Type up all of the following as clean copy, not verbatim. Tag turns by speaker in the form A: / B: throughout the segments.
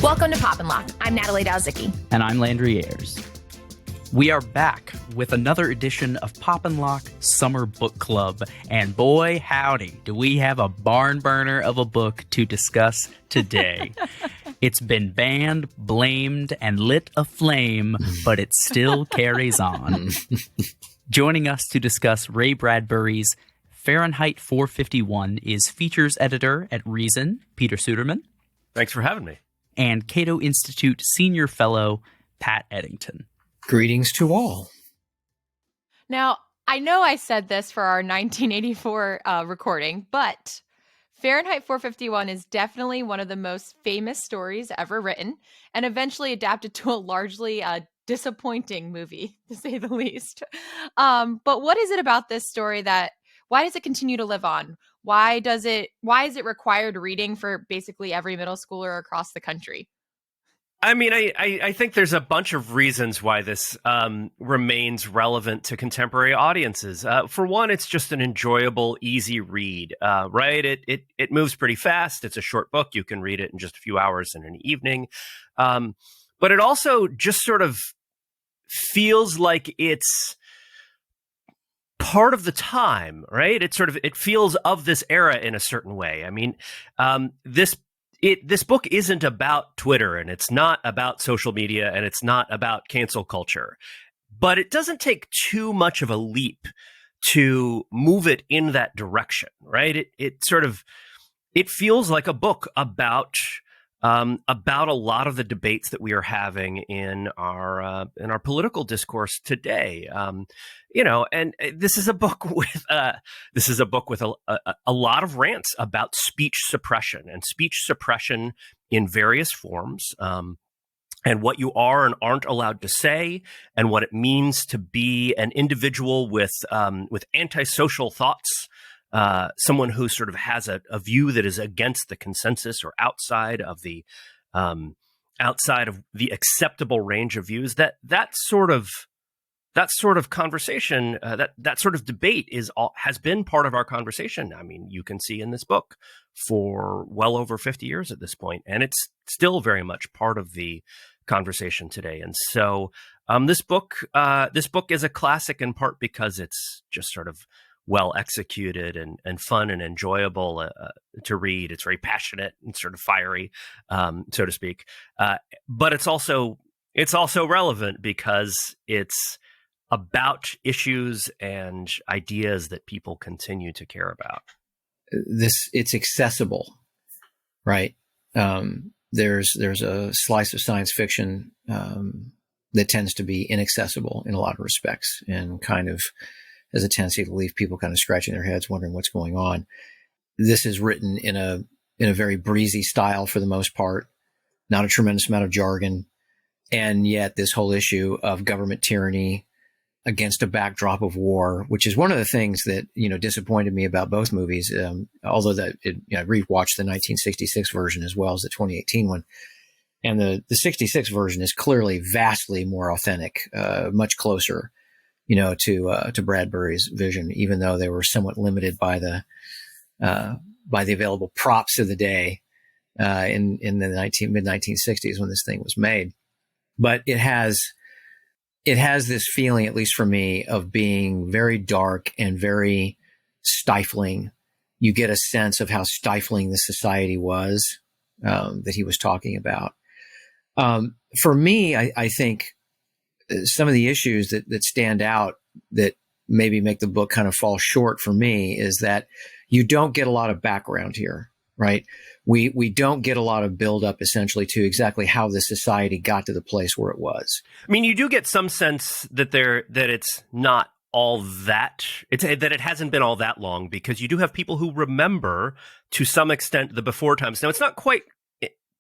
A: Welcome to Pop and Lock. I'm Natalie Dowzicki.
B: And I'm Landry Ayers. We are back with another edition of Pop and Lock Summer Book Club. And boy, howdy, do we have a barn burner of a book to discuss today. It's been banned, blamed, and lit aflame, but it still carries on. Joining us to discuss Ray Bradbury's Fahrenheit 451 is features editor at Reason, Peter Suderman.
C: Thanks for having me.
B: And Cato Institute Senior Fellow, Pat Eddington.
D: Greetings to all.
A: Now, I know I said this for our 1984 recording, but Fahrenheit 451 is definitely one of the most famous stories ever written and eventually adapted to a largely disappointing movie, to say the least. But what is it about this story why does it continue to live on? Why is it required reading for basically every middle schooler across the country?
C: I mean, I think there's a bunch of reasons why this remains relevant to contemporary audiences. For one, it's just an enjoyable, easy read, right? It moves pretty fast. It's a short book. You can read it in just a few hours in an evening. But it also just sort of feels like it's part of the time, right? It feels of this era in a certain way. I mean, this book isn't about Twitter, and it's not about social media, and it's not about cancel culture, but it doesn't take too much of a leap to move it in that direction, right? It feels like a book about a lot of the debates that we are having in our political discourse today. And this is a book with a lot of rants about speech suppression in various forms, and what you are and aren't allowed to say, and what it means to be an individual with antisocial thoughts. Someone who sort of has a view that is against the consensus or outside of the acceptable range of views. That sort of conversation, that sort of debate has been part of our conversation. I mean, you can see in this book for well over 50 years at this point, and it's still very much part of the conversation today. And so this book is a classic in part because it's just sort of well executed and fun and enjoyable to read. It's very passionate and sort of fiery, so to speak. But it's also relevant because it's about issues and ideas that people continue to care about.
D: It's accessible, right? There's a slice of science fiction that tends to be inaccessible in a lot of respects, and kind of has a tendency to leave people kind of scratching their heads, wondering what's going on. This is written in a very breezy style for the most part, not a tremendous amount of jargon. And yet this whole issue of government tyranny against a backdrop of war, which is one of the things that, disappointed me about both movies. Although I rewatched the 1966 version as well as the 2018 one. And the 66 version is clearly vastly more authentic, much closer to Bradbury's vision, even though they were somewhat limited by the available props of the day in the mid 1960s when this thing was made. But it has this feeling, at least for me, of being very dark and very stifling. You get a sense of how stifling the society was that he was talking about. For me, I think some of the issues that stand out that maybe make the book kind of fall short for me is that you don't get a lot of background here, right? We don't get a lot of buildup essentially to exactly how the society got to the place where it was.
C: I mean, you do get some sense that it's not all that it hasn't been all that long, because you do have people who remember to some extent the before times. Now, it's not quite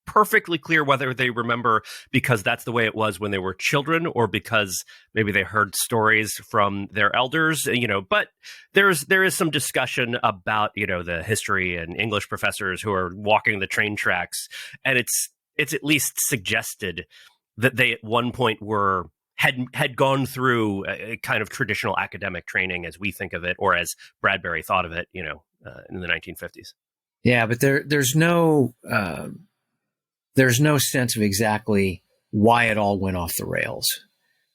C: perfectly clear whether they remember because that's the way it was when they were children, or because maybe they heard stories from their elders, but there is some discussion about, the history and English professors who are walking the train tracks. And it's at least suggested that they at one point had gone through a kind of traditional academic training as we think of it, or as Bradbury thought of it, in the 1950s.
D: Yeah, but there's no there's no sense of exactly why it all went off the rails,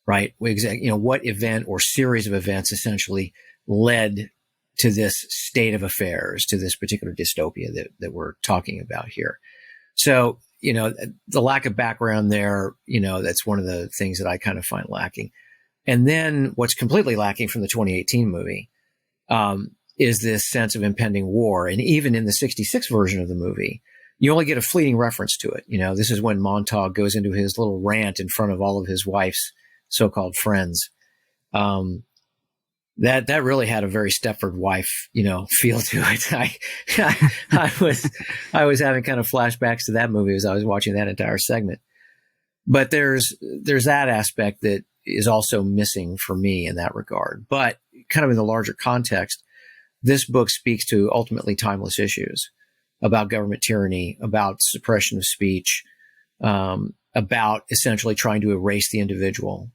D: right? What event or series of events essentially led to this state of affairs, to this particular dystopia that we're talking about here. So, the lack of background there, that's one of the things that I kind of find lacking. And then what's completely lacking from the 2018 movie is this sense of impending war. And even in the 66 version of the movie, you only get a fleeting reference to it. This is when Montauk goes into his little rant in front of all of his wife's so-called friends. That really had a very Stepford wife, feel to it. I was having kind of flashbacks to that movie as I was watching that entire segment. But there's that aspect that is also missing for me in that regard. But kind of in the larger context, this book speaks to ultimately timeless issues about government tyranny, about suppression of speech, about essentially trying to erase the individual,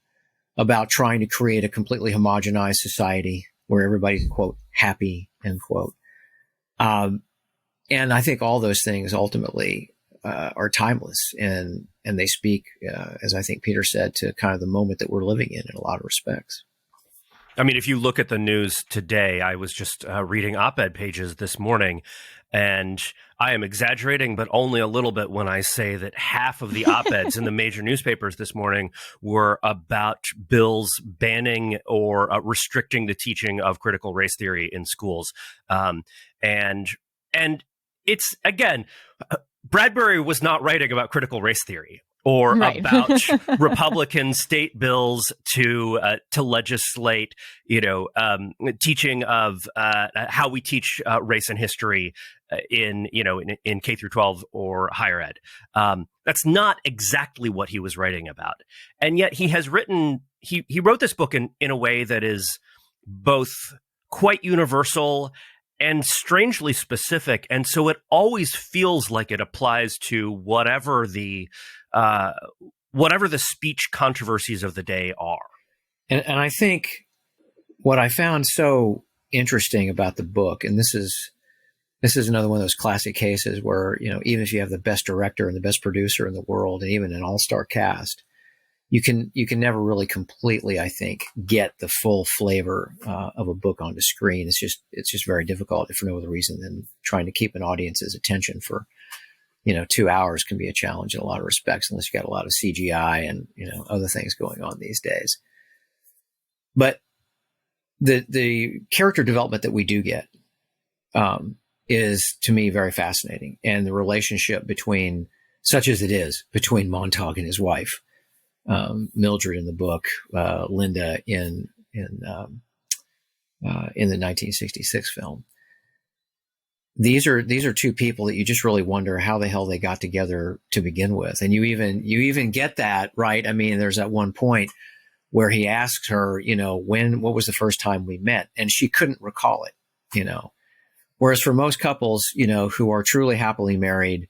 D: about trying to create a completely homogenized society where everybody's, quote, happy, end quote. And I think all those things ultimately are timeless, and they speak, as I think Peter said, to kind of the moment that we're living in a lot of respects.
C: I mean, if you look at the news today, I was just reading op-ed pages this morning, and I am exaggerating, but only a little bit when I say that half of the op-eds in the major newspapers this morning were about bills banning or restricting the teaching of critical race theory in schools. And it's, again, Bradbury was not writing about critical race theory or
A: Right.
C: about Republican state bills to legislate, teaching of how we teach race and history in K through 12 or higher ed. That's not exactly what he was writing about, and yet he wrote this book in a way that is both quite universal and strangely specific, and so it always feels like it applies to whatever the speech controversies of the day are.
D: And I think what I found so interesting about the book, and this is another one of those classic cases where, even if you have the best director and the best producer in the world, and even an all-star cast, you can never really completely, I think, get the full flavor of a book onto screen. It's just very difficult, if for no other reason than trying to keep an audience's attention for 2 hours can be a challenge in a lot of respects, unless you got a lot of CGI and, other things going on these days. But the character development that we do get is, to me, very fascinating. And the relationship between, such as it is, between Montauk and his wife, Mildred in the book, Linda in the 1966 film. These are two people that you just really wonder how the hell they got together to begin with. And you even get that, right? I mean, there's at one point where he asks her, what was the first time we met? And she couldn't recall it, Whereas for most couples, who are truly happily married,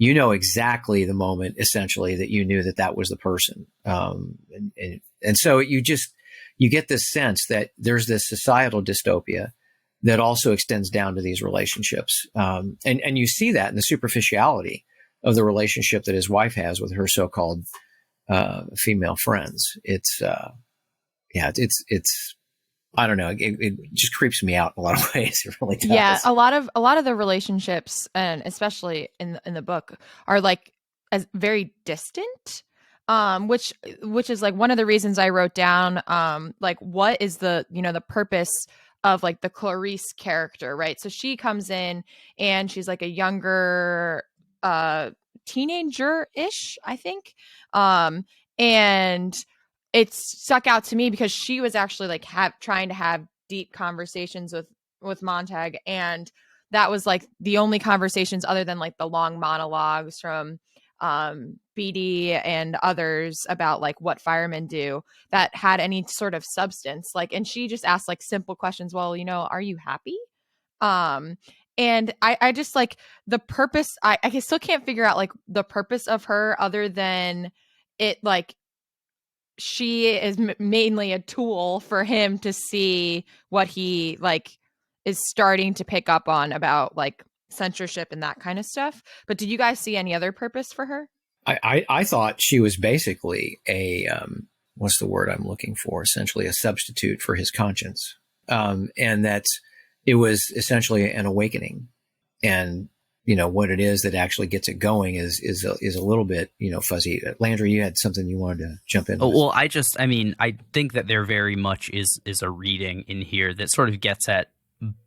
D: exactly the moment, essentially, that you knew that was the person. And so you get this sense that there's this societal dystopia that also extends down to these relationships. And you see that in the superficiality of the relationship that his wife has with her so-called female friends. It's I don't know. It just creeps me out in a lot of ways. It really does.
A: Yeah, a lot of the relationships, and especially in the book, are like as very distant. Which is like one of the reasons I wrote down like what is the the purpose of like the Clarice character, right? So she comes in and she's like a younger teenager-ish, I think. And it stuck out to me because she was actually like trying to have deep conversations with Montag, and that was like the only conversations other than like the long monologues from BD and others about like what firemen do that had any sort of substance. Like, and she just asked like simple questions. Well, are you happy? And I just like the purpose. I still can't figure out like the purpose of her other than it like she is mainly a tool for him to see what he like is starting to pick up on about like censorship and that kind of stuff. But did you guys see any other purpose for her?
D: I thought she was basically a what's the word I'm looking for? Essentially, a substitute for his conscience, and that it was essentially an awakening. And what it is that actually gets it going is a little bit fuzzy. Landry, you had something you wanted to jump in.
B: Oh, well, I think that there very much is a reading in here that sort of gets at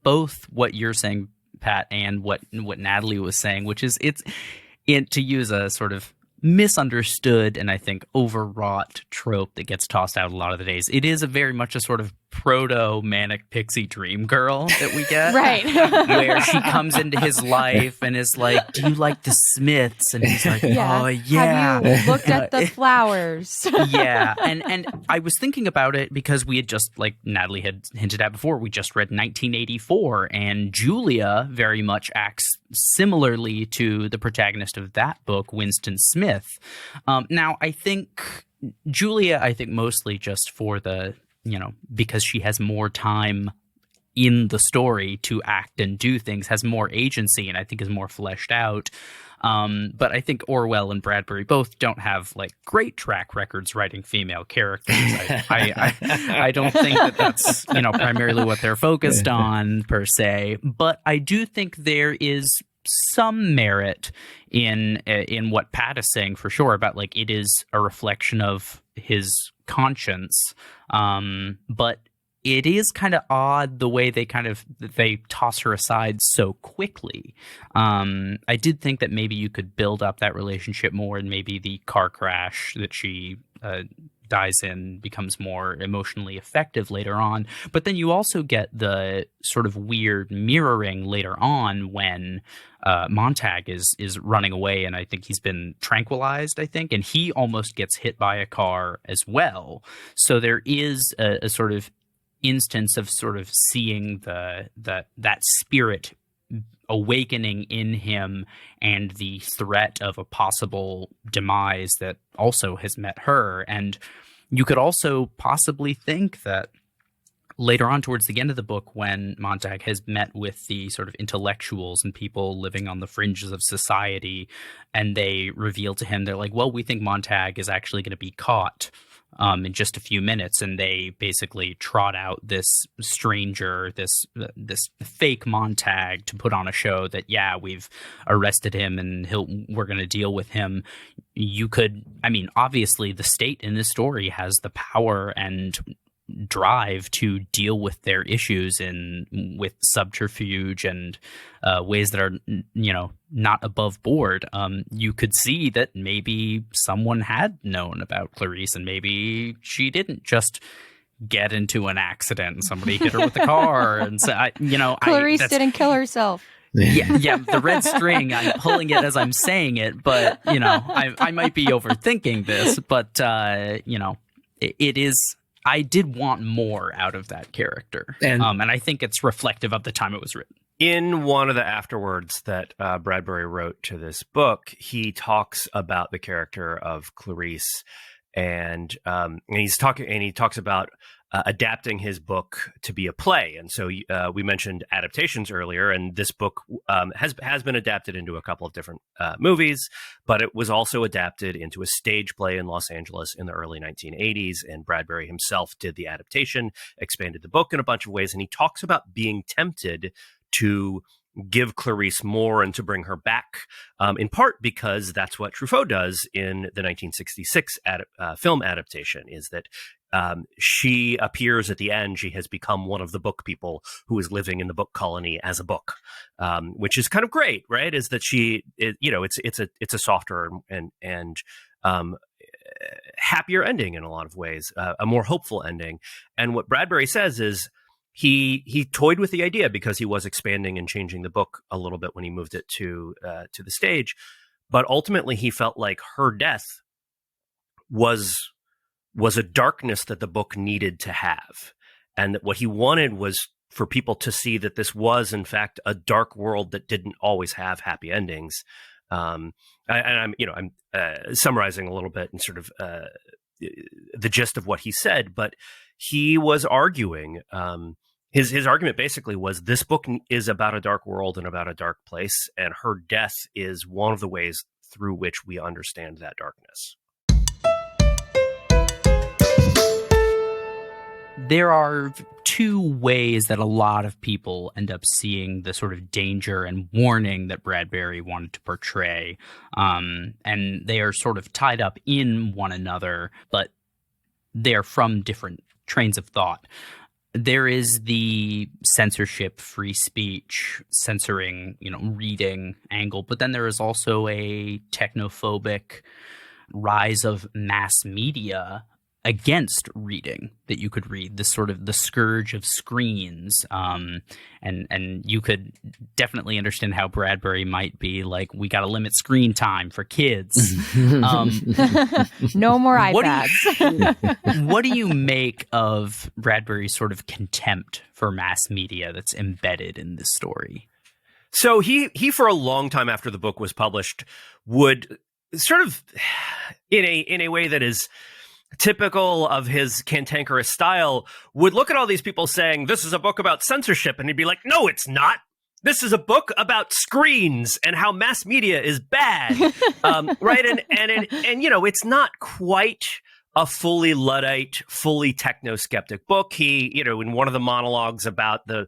B: both what you're saying, Pat, and what Natalie was saying, which is to use a sort of misunderstood and I think overwrought trope that gets tossed out a lot of the days. It is a very much a sort of proto manic pixie dream girl that we get,
A: right?
B: Where she comes into his life and is like, "Do you like the Smiths?" And he's like, "Oh yeah."
A: Have you looked at the flowers?
B: Yeah, and I was thinking about it because we had just, like Natalie had hinted at before, we just read 1984, and Julia very much acts similarly to the protagonist of that book, Winston Smith. Now, I think Julia, mostly just for the because she has more time in the story to act and do things, has more agency, and I think is more fleshed out. But I think Orwell and Bradbury both don't have like great track records writing female characters. I don't think that that's primarily what they're focused on per se. But I do think there is some merit in what Pat is saying for sure about like it is a reflection of his conscience, but it is kind of odd the way they toss her aside so quickly. I did think that maybe you could build up that relationship more, and maybe the car crash that she dies in becomes more emotionally effective later on. But then you also get the sort of weird mirroring later on when Montag is running away, and I think he's been tranquilized, and he almost gets hit by a car as well. So there is a sort of instance of sort of seeing that spirit awakening in him and the threat of a possible demise that also has met her. And you could also possibly think that later on towards the end of the book, when Montag has met with the sort of intellectuals and people living on the fringes of society, and they reveal to him, they're like, well, we think Montag is actually going to be caught in just a few minutes, and they basically trot out this stranger, this fake Montag, to put on a show that we've arrested him and we're going to deal with him. You could, obviously the state in this story has the power and drive to deal with their issues with subterfuge and ways that are not above board. You could see that maybe someone had known about Clarice, and maybe she didn't just get into an accident and somebody hit her with a car and so
A: Clarice didn't kill herself.
B: Yeah, the red string, I'm pulling it as I'm saying it, but I might be overthinking this, but it is. I did want more out of that character, and I think it's reflective of the time it was written.
C: In one of the afterwords that Bradbury wrote to this book, he talks about the character of Clarice, and he talks about adapting his book to be a play. And so we mentioned adaptations earlier, and this book has been adapted into a couple of different movies, but it was also adapted into a stage play in Los Angeles in the early 1980s. And Bradbury himself did the adaptation, expanded the book in a bunch of ways, and he talks about being tempted to give Clarice more and to bring her back, in part because that's what Truffaut does in the 1966 film adaptation, is that she appears at the end. She has become one of the book people who is living in the book colony as a book, which is kind of great, right? Is that it's a softer and happier ending in a lot of ways, a more hopeful ending. And what Bradbury says is he toyed with the idea because he was expanding and changing the book a little bit when he moved it to the stage, but ultimately he felt like her death was a darkness that the book needed to have. And that what he wanted was for people to see that this was, in fact, a dark world that didn't always have happy endings. I'm summarizing a little bit and sort of the gist of what he said, but he was arguing, his argument basically was this book is about a dark world and about a dark place, and her death is one of the ways through which we understand that darkness.
B: There are two ways that a lot of people end up seeing the sort of danger and warning that Bradbury wanted to portray. And they are sort of tied up in one another, but they're from different trains of thought. There is the censorship, free speech, censoring, reading angle, but then there is also a technophobic rise of mass media against reading that you could read, this sort of the scourge of screens. And you could definitely understand how Bradbury might be like, we got to limit screen time for kids.
A: No more iPads.
B: What do you make of Bradbury's sort of contempt for mass media that's embedded in this story?
C: So he for a long time after the book was published would sort of in a way that is typical of his cantankerous style, would look at all these people saying, this is a book about censorship. And he'd be like, no, it's not. This is a book about screens and how mass media is bad. Right. And it's not quite a fully Luddite, fully techno-skeptic book. He, in one of the monologues about the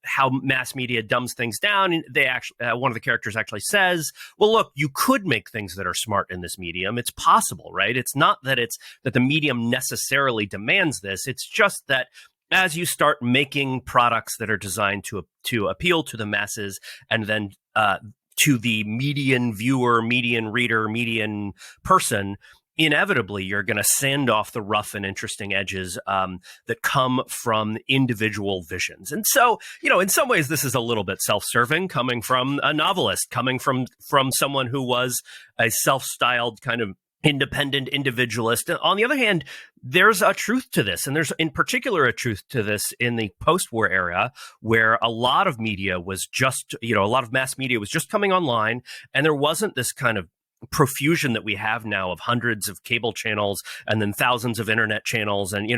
C: how mass media dumbs things down, they actually one of the characters actually says, "Well, look, you could make things that are smart in this medium. It's possible, right? It's not that the medium necessarily demands this. It's just that." As you start making products that are designed to appeal to the masses, and then to the median viewer, median reader, median person, inevitably you're going to sand off the rough and interesting edges that come from individual visions. And so, in some ways, this is a little bit self-serving, coming from a novelist, coming from someone who was a self-styled kind of independent individualist. On the other hand, there's a truth to this, and there's in particular a truth to this in the post-war era, where a lot of media was just, a lot of mass media was just coming online, and there wasn't this kind of profusion that we have now of hundreds of cable channels and then thousands of internet channels, and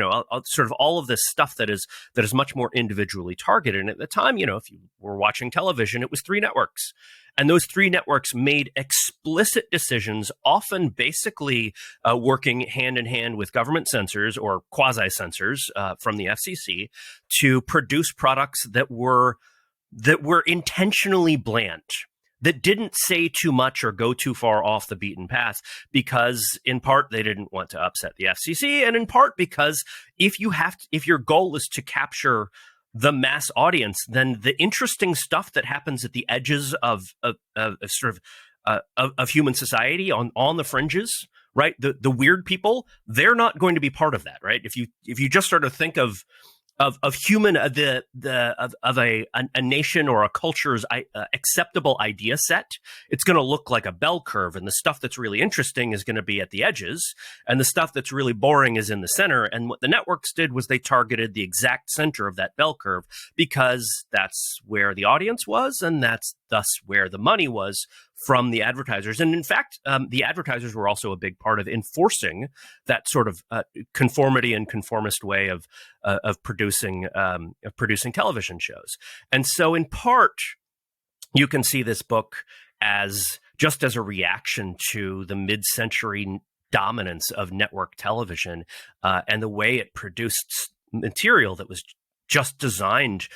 C: sort of all of this stuff that is much more individually targeted. And at the time, if you were watching television, it was 3 networks, and those 3 networks made explicit decisions, often basically working hand in hand with government censors or quasi censors from the FCC to produce products that were intentionally bland, that didn't say too much or go too far off the beaten path, because in part they didn't want to upset the FCC, and in part because if your goal is to capture the mass audience, then the interesting stuff that happens at the edges of human society, on the fringes, right? The weird people, they're not going to be part of that, right? If you just sort of think of human of a nation or a culture's acceptable idea set, it's going to look like a bell curve, and the stuff that's really interesting is going to be at the edges, and the stuff that's really boring is in the center. And what the networks did was they targeted the exact center of that bell curve, because that's where the audience was, and that's thus where the money was from the advertisers. And in fact, the advertisers were also a big part of enforcing that sort of conformity and conformist way of producing television shows. And so in part, you can see this book as just as a reaction to the mid-century dominance of network television and the way it produced material that was just designed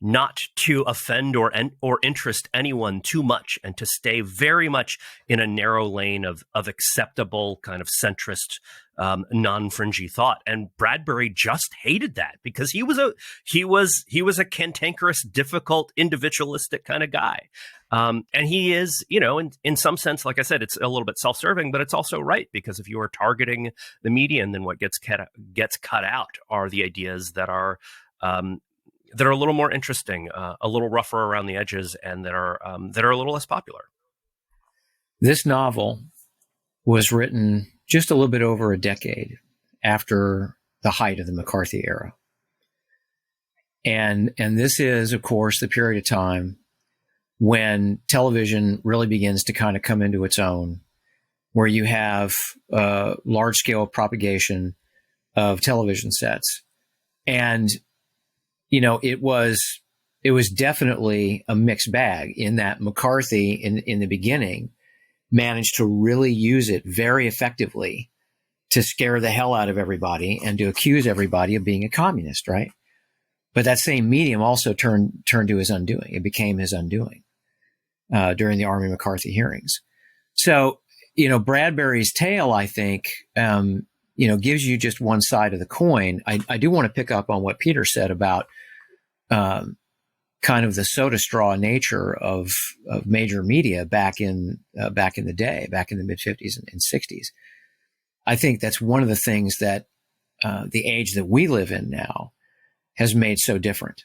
C: not to offend or interest anyone too much, and to stay very much in a narrow lane of acceptable kind of centrist, non-fringy thought. And Bradbury just hated that, because he was a cantankerous, difficult, individualistic kind of guy. And he is, in some sense, like I said, it's a little bit self-serving, but it's also right, because if you are targeting the median, then what gets cut out are the ideas that are a little more interesting, a little rougher around the edges, and that are a little less popular.
D: This novel was written just a little bit over a decade after the height of the McCarthy era. And this is, of course, the period of time when television really begins to kind of come into its own, where you have large-scale propagation of television sets. And it was definitely a mixed bag, in that McCarthy in the beginning, managed to really use it very effectively to scare the hell out of everybody and to accuse everybody of being a communist, right? But that same medium also turned to his undoing. It became his undoing during the Army McCarthy hearings. So, Bradbury's tale, I think, gives you just one side of the coin. I do want to pick up on what Peter said about kind of the soda straw nature of major media back in the day, back in the mid 50s and 60s. I think that's one of the things that the age that we live in now has made so different.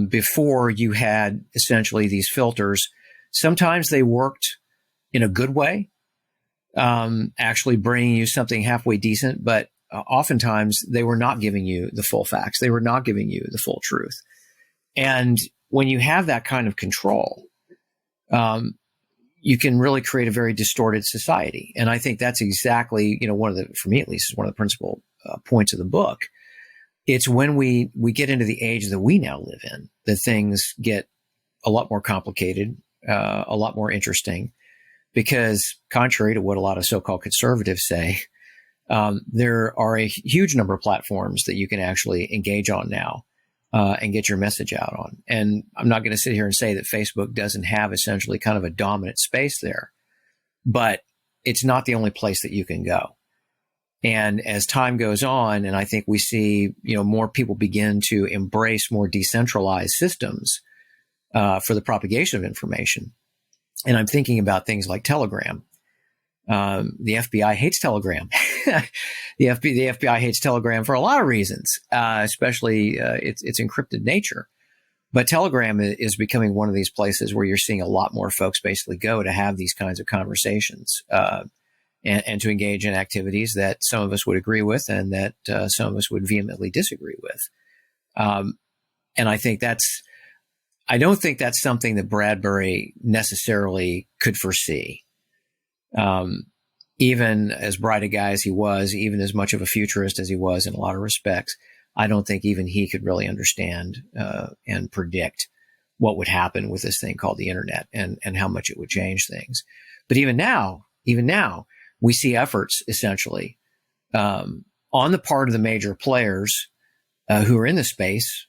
D: Before, you had essentially these filters. Sometimes they worked in a good way, actually bringing you something halfway decent, but oftentimes they were not giving you the full facts. They were not giving you the full truth. And when you have that kind of control, you can really create a very distorted society. And I think that's exactly, for me at least, is one of the principal points of the book. It's when we get into the age that we now live in that things get a lot more complicated, a lot more interesting, because contrary to what a lot of so-called conservatives say, there are a huge number of platforms that you can actually engage on now and get your message out on. And I'm not going to sit here and say that Facebook doesn't have essentially kind of a dominant space there, but it's not the only place that you can go. And as time goes on, and I think we see, more people begin to embrace more decentralized systems for the propagation of information. And I'm thinking about things like Telegram. The FBI hates Telegram. The FBI hates Telegram for a lot of reasons, especially its encrypted nature. But Telegram is becoming one of these places where you're seeing a lot more folks basically go to have these kinds of conversations and to engage in activities that some of us would agree with and that some of us would vehemently disagree with. And I don't think that's something that Bradbury necessarily could foresee. Even as bright a guy as he was, even as much of a futurist as he was in a lot of respects, I don't think even he could really understand and predict what would happen with this thing called the internet and how much it would change things. But even now, we see efforts essentially on the part of the major players who are in the space,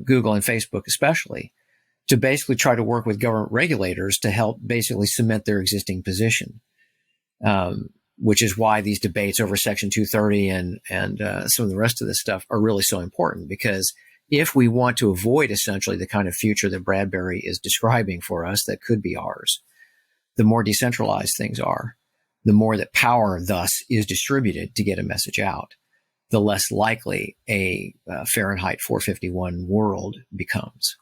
D: Google and Facebook especially, to basically try to work with government regulators to help basically cement their existing position, which is why these debates over Section 230 and some of the rest of this stuff are really so important. Because if we want to avoid essentially the kind of future that Bradbury is describing for us that could be ours, the more decentralized things are, the more that power thus is distributed to get a message out, the less likely a Fahrenheit 451 world becomes.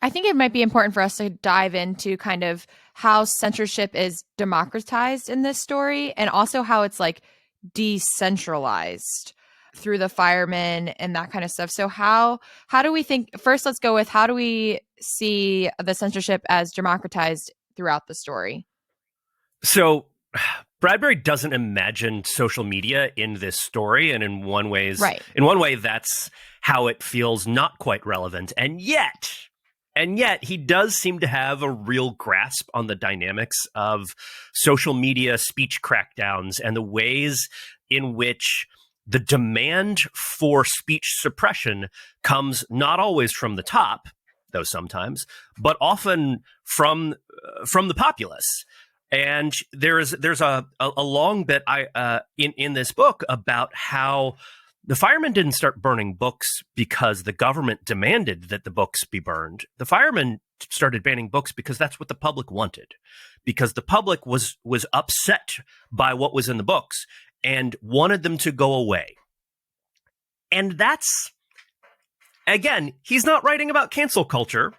A: I think it might be important for us to dive into kind of how censorship is democratized in this story, and also how it's like decentralized through the firemen and that kind of stuff. So how do we think, first let's go with, how do we see the censorship as democratized throughout the story?
C: So Bradbury doesn't imagine social media in this story, and in one way, that's how it feels not quite relevant. And yet he does seem to have a real grasp on the dynamics of social media speech crackdowns and the ways in which the demand for speech suppression comes not always from the top, though sometimes, but often from the populace. And there's a long bit in this book about how the firemen didn't start burning books because the government demanded that the books be burned. The firemen started banning books because that's what the public wanted, because the public was upset by what was in the books and wanted them to go away. And that's, again, he's not writing about cancel culture,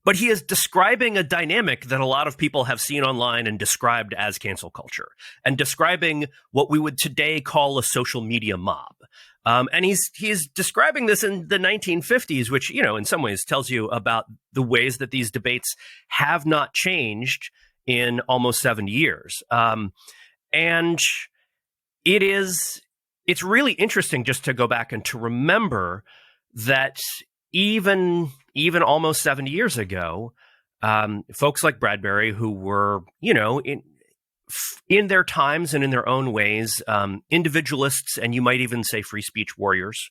C: but he is describing a dynamic that a lot of people have seen online and described as cancel culture, and describing what we would today call a social media mob. And he's describing this in the 1950s, which, in some ways tells you about the ways that these debates have not changed in almost 70 years. And it's really interesting just to go back and to remember that even almost 70 years ago, folks like Bradbury, who were, in their times and in their own ways, individualists, and you might even say free speech warriors,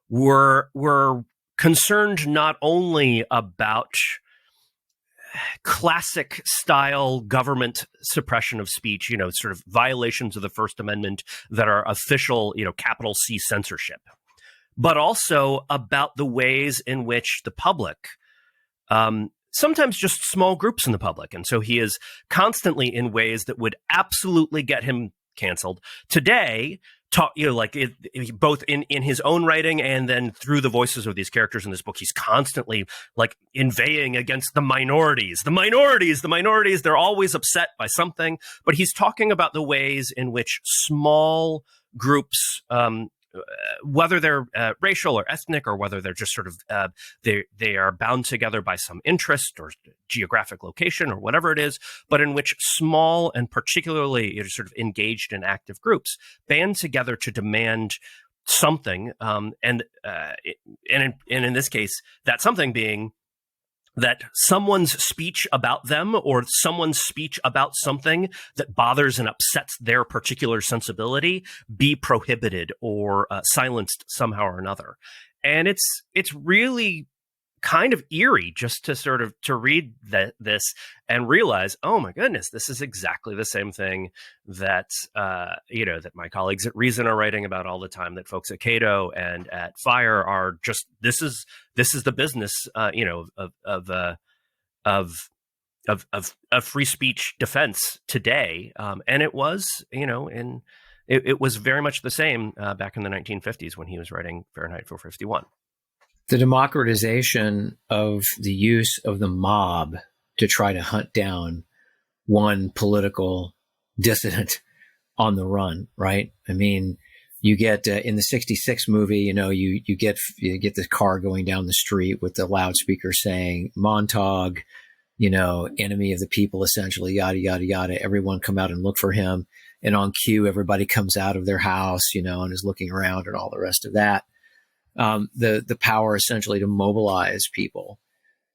C: were concerned not only about classic style government suppression of speech, sort of violations of the First Amendment that are official, capital C censorship, but also about the ways in which the public, sometimes just small groups in the public. And so he is constantly in ways that would absolutely get him canceled. Today, both in his own writing and then through the voices of these characters in this book, he's constantly inveighing against the minorities. The minorities, they're always upset by something. But he's talking about the ways in which small groups, whether they're racial or ethnic, or whether they're just sort of they are bound together by some interest or geographic location or whatever it is, but in which small and particularly sort of engaged and active groups band together to demand something, and in this case, that something being that someone's speech about them or someone's speech about something that bothers and upsets their particular sensibility be prohibited or silenced somehow or another. And it's really kind of eerie just to read this and realize, oh my goodness, this is exactly the same thing that that my colleagues at Reason are writing about all the time, that folks at Cato and at Fire are just, this is the business of free speech defense today, and it was it was very much the same back in the 1950s when he was writing Fahrenheit 451.
D: The democratization of the use of the mob to try to hunt down one political dissident on the run, right? I mean, you get in the '66 movie, you get the car going down the street with the loudspeaker saying Montauk, enemy of the people, essentially, yada yada yada. Everyone come out and look for him, and on cue, everybody comes out of their house, and is looking around and all the rest of that. The power essentially to mobilize people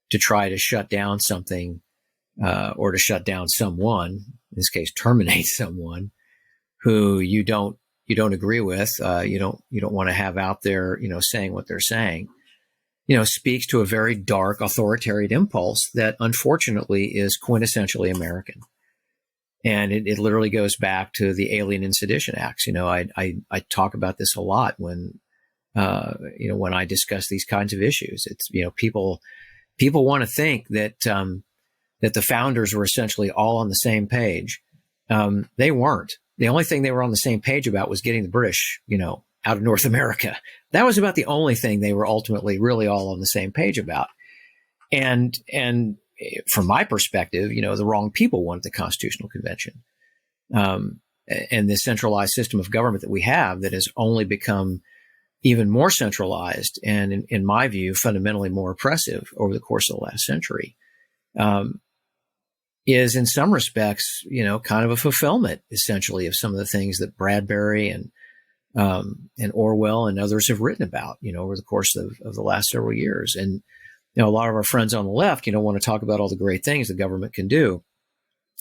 D: to try to shut down something, or to shut down someone, in this case, terminate someone who you don't agree with, you don't want to have out there, saying what they're saying, speaks to a very dark authoritarian impulse that unfortunately is quintessentially American. And it literally goes back to the Alien and Sedition Acts. I talk about this a lot when I discuss these kinds of issues. It's, people want to think that the founders were essentially all on the same page. They weren't. The only thing they were on the same page about was getting the British, out of North America. That was about the only thing they were ultimately really all on the same page about. And from my perspective, the wrong people wanted the Constitutional Convention. And the centralized system of government that we have that has only become even more centralized and, in my view, fundamentally more oppressive over the course of the last century, is in some respects, kind of a fulfillment, essentially, of some of the things that Bradbury and Orwell and others have written about, over the course of the last several years. And, a lot of our friends on the left, want to talk about all the great things the government can do.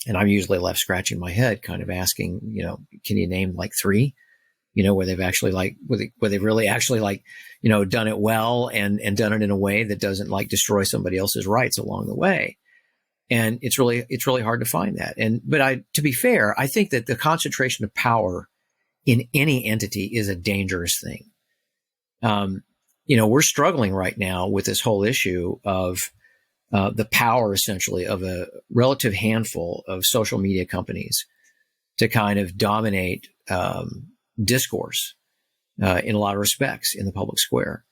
D: And I'm usually left scratching my head, kind of asking, can you name like three? Where they've actually where they've really actually done it well and done it in a way that doesn't destroy somebody else's rights along the way. And it's really hard to find that. But to be fair, I think that the concentration of power in any entity is a dangerous thing. We're struggling right now with this whole issue of the power essentially of a relative handful of social media companies to kind of dominate discourse in a lot of respects in the public square.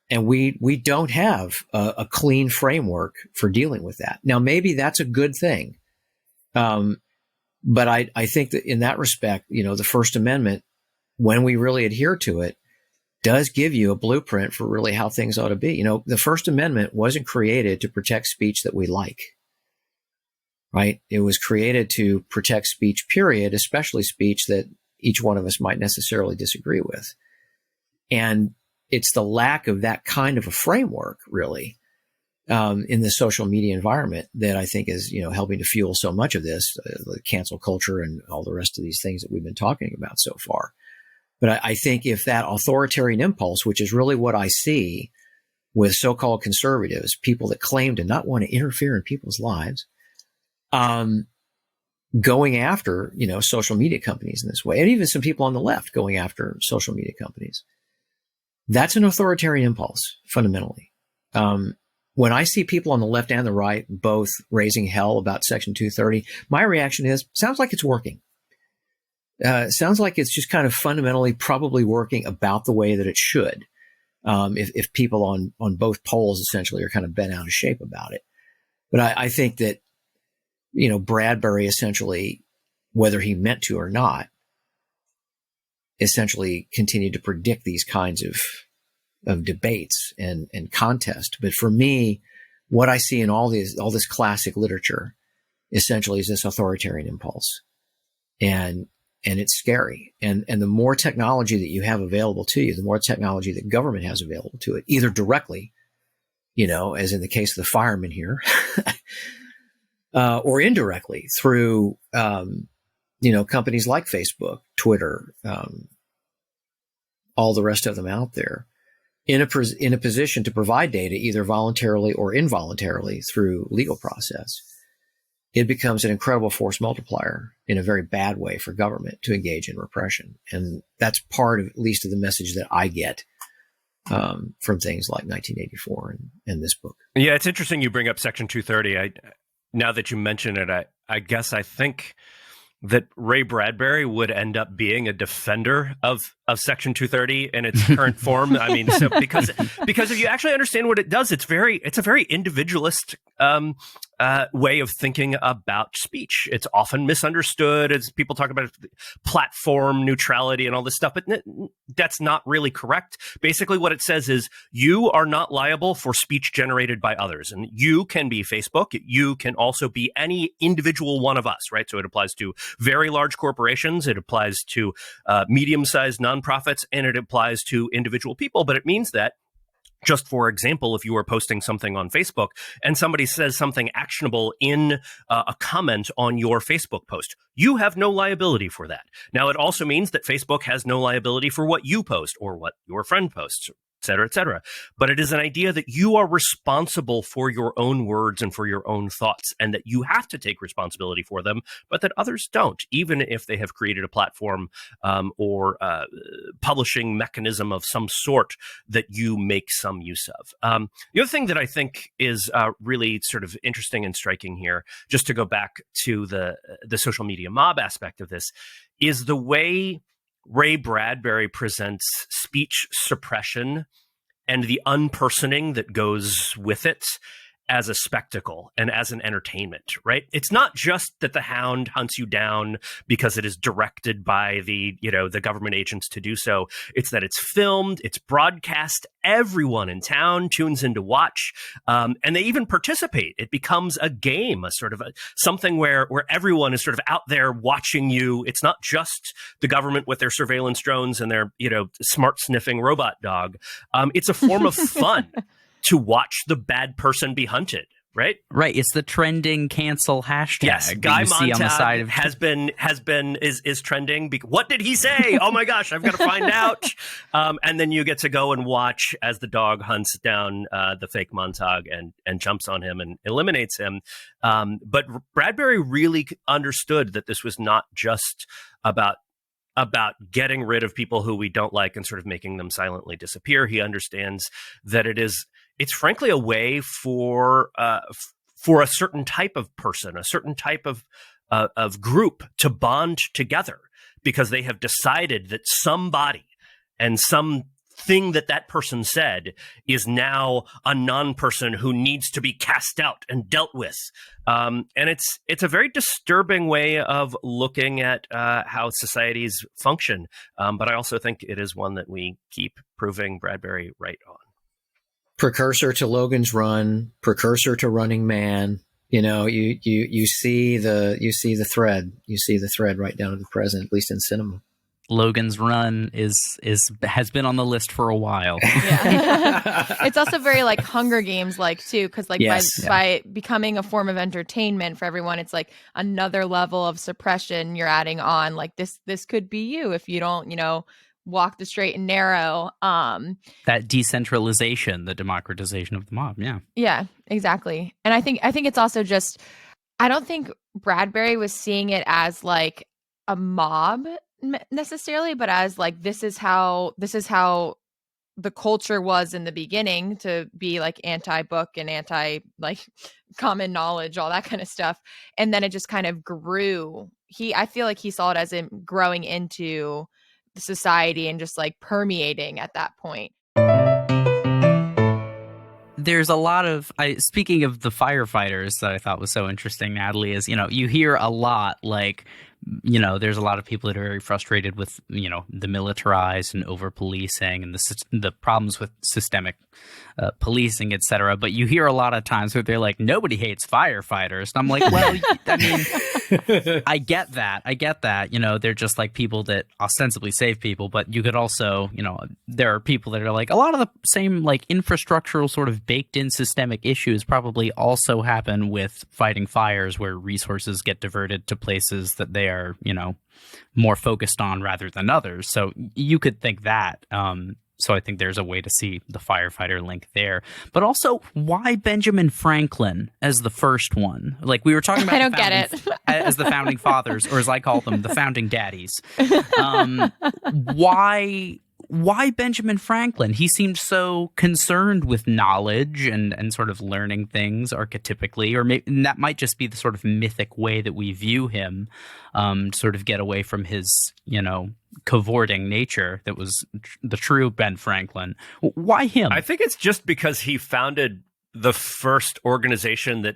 D: And we don't have a clean framework for dealing with that. Now, maybe that's a good thing. But I think that in that respect, the First Amendment, when we really adhere to it, does give you a blueprint for really how things ought to be. The First Amendment wasn't created to protect speech that we like, right? It was created to protect speech, period, especially speech that each one of us might necessarily disagree with. And it's the lack of that kind of a framework, really, in the social media environment that I think is, helping to fuel so much of this, the cancel culture and all the rest of these things that we've been talking about so far. But I think if that authoritarian impulse, which is really what I see with so-called conservatives, people that claim to not want to interfere in people's lives, going after, social media companies in this way, and even some people on the left going after social media companies, that's an authoritarian impulse, fundamentally. When I see people on the left and the right both raising hell about Section 230, my reaction is, sounds like it's working. Sounds like it's just kind of fundamentally probably working about the way that it should. If people on both poles essentially are kind of bent out of shape about it. But I think that, Bradbury essentially, whether he meant to or not, essentially continued to predict these kinds of debates and contest. But for me, what I see in all this classic literature essentially is this authoritarian impulse. And it's scary. And the more technology that you have available to you, the more technology that government has available to it, either directly, as in the case of the firemen here, or indirectly through, companies like Facebook, Twitter, all the rest of them out there, in a position to provide data either voluntarily or involuntarily through legal process. It becomes an incredible force multiplier in a very bad way for government to engage in repression. And that's part of, at least of the message that I get from things like 1984 and this book.
C: Yeah, it's interesting you bring up Section 230. Now that you mention it, I guess I think that Ray Bradbury would end up being a defender of Section 230 in its current form. I mean, so because if you actually understand what it does, it's a very individualist way of thinking about speech. It's often misunderstood as people talk about platform neutrality and all this stuff, but that's not really correct. Basically, what it says is you are not liable for speech generated by others, and you can be Facebook. You can also be any individual one of us, right? So it applies to very large corporations. It applies to medium-sized nonprofits, and it applies to individual people. But it means that, just for example, if you are posting something on Facebook and somebody says something actionable in a comment on your Facebook post, you have no liability for that. Now, it also means that Facebook has no liability for what you post or what your friend posts, et cetera, et cetera. But it is an idea that you are responsible for your own words and for your own thoughts, and that you have to take responsibility for them, but that others don't, even if they have created a platform or publishing mechanism of some sort that you make some use of. The other thing that I think is really sort of interesting and striking here, just to go back to the social media mob aspect of this, is the way Ray Bradbury presents speech suppression and the unpersoning that goes with it as a spectacle and as an entertainment, right? It's not just that the hound hunts you down because it is directed by the government agents to do so. It's that it's filmed, it's broadcast, everyone in town tunes in to watch, and they even participate. It becomes a game, a sort of something where everyone is sort of out there watching you. It's not just the government with their surveillance drones and their, smart sniffing robot dog. It's a form of fun to watch the bad person be hunted, right?
B: Right. It's the trending cancel hashtag.
C: Yes, Guy
B: Montag
C: on the side of is trending. What did he say? Oh my gosh, I've got to find out. And then you get to go and watch as the dog hunts down the fake Montag and jumps on him and eliminates him. But Bradbury really understood that this was not just about getting rid of people who we don't like and sort of making them silently disappear. He understands that it's frankly a way for a certain type of person, a certain type of group to bond together because they have decided that somebody and something that person said is now a non-person who needs to be cast out and dealt with. And it's a very disturbing way of looking at how societies function. But I also think it is one that we keep proving Bradbury right on.
D: Precursor to Logan's Run, precursor to Running Man. You see the thread. You see the thread right down to the present, at least in cinema.
B: Logan's Run has been on the list for a while.
A: Yeah. It's also very like Hunger Games like too, because like
D: Yes.
A: by becoming a form of entertainment for everyone, it's like another level of suppression you're adding on. Like this could be you if you don't, walk the straight and narrow.
B: That decentralization, the democratization of the mob. Yeah.
A: Yeah, exactly. And I think it's also just, I don't think Bradbury was seeing it as like a mob necessarily, but as like this is how the culture was in the beginning, to be like anti-book and anti like common knowledge, all that kind of stuff. And then it just kind of grew. I feel like he saw it as him growing into the society and just like permeating at that point.
B: There's a lot of, speaking of the firefighters that I thought was so interesting, Natalie, is, you hear a lot like, there's a lot of people that are very frustrated with, the militarized and over policing and the problems with systemic policing, etc. But you hear a lot of times where they're like, nobody hates firefighters. And I'm like, well, I mean, I get that. They're just like people that ostensibly save people. But you could also, there are people that are like, a lot of the same like infrastructural sort of baked in systemic issues probably also happen with fighting fires, where resources get diverted to places that they are, more focused on rather than others. So you could think that. So I think there's a way to see the firefighter link there. But also, why Benjamin Franklin as the first one? Like we were talking about,
A: I don't get it.
B: As the founding fathers, or as I call them, the founding daddies. Why Benjamin Franklin? He seemed so concerned with knowledge and sort of learning things archetypically, or and that might just be the sort of mythic way that we view him, sort of get away from his, cavorting nature that was the true Ben Franklin. Why him?
C: I think it's just because he founded the first organization that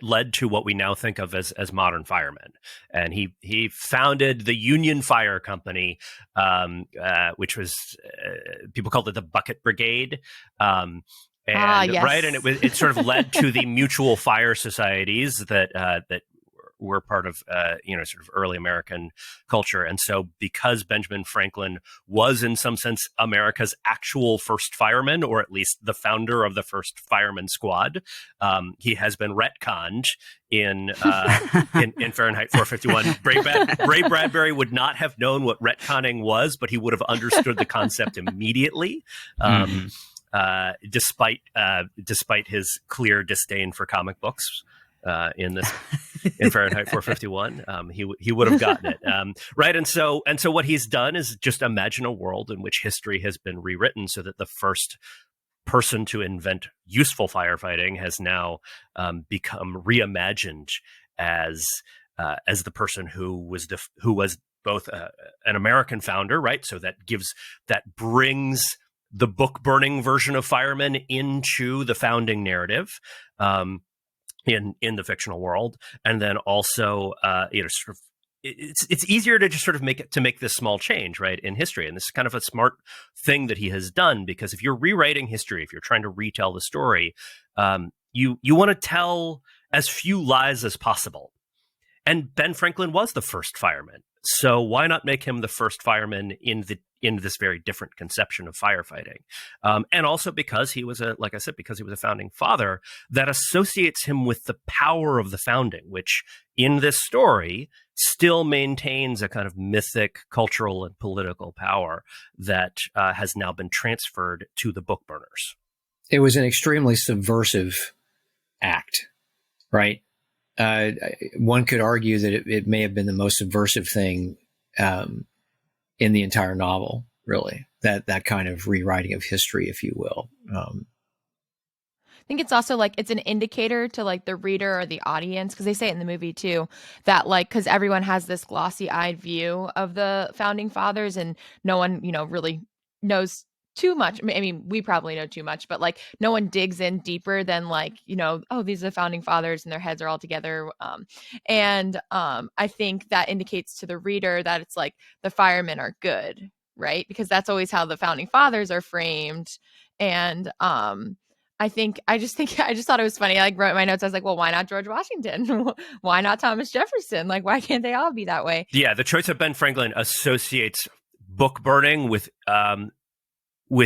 C: led to what we now think of as modern firemen. And he founded the Union Fire Company, which was people called it the Bucket Brigade.
A: Yes.
C: Right, and it sort of led to the mutual fire societies that were part of sort of early American culture. And so because Benjamin Franklin was in some sense America's actual first fireman, or at least the founder of the first fireman squad, he has been retconned in Fahrenheit 451. Ray Bradbury would not have known what retconning was, but he would have understood the concept immediately. Despite his clear disdain for comic books. In Fahrenheit 451, he would have gotten it, right. And so what he's done is just imagine a world in which history has been rewritten so that the first person to invent useful firefighting has now become reimagined as the person who was both an American founder, right? So that brings the book burning version of firemen into the founding narrative. In the fictional world, and then also sort of it's easier to just sort of make this small change, right, in history. And this is kind of a smart thing that he has done, because if you're rewriting history, if you're trying to retell the story, you want to tell as few lies as possible. And Ben Franklin was the first fireman, so why not make him the first fireman in this very different conception of firefighting? And also because he was a founding father, that associates him with the power of the founding, which in this story still maintains a kind of mythic cultural and political power that has now been transferred to the book burners.
D: It was an extremely subversive act, right? One could argue that it may have been the most subversive thing in the entire novel, really, that kind of rewriting of history, if you will.
A: I think it's also like it's an indicator to like the reader or the audience, because they say it in the movie too, that like, because everyone has this glossy-eyed view of the founding fathers and no one, really knows too much. I mean, we probably know too much, but like no one digs in deeper than like, oh, these are the founding fathers and their heads are all together. I think that indicates to the reader that it's like the firemen are good, right? Because that's always how the founding fathers are framed. And I just thought it was funny. I like wrote in my notes. I was like, well, why not George Washington? Why not Thomas Jefferson? Like, why can't they all be that way?
C: Yeah, the choice of Ben Franklin associates book burning with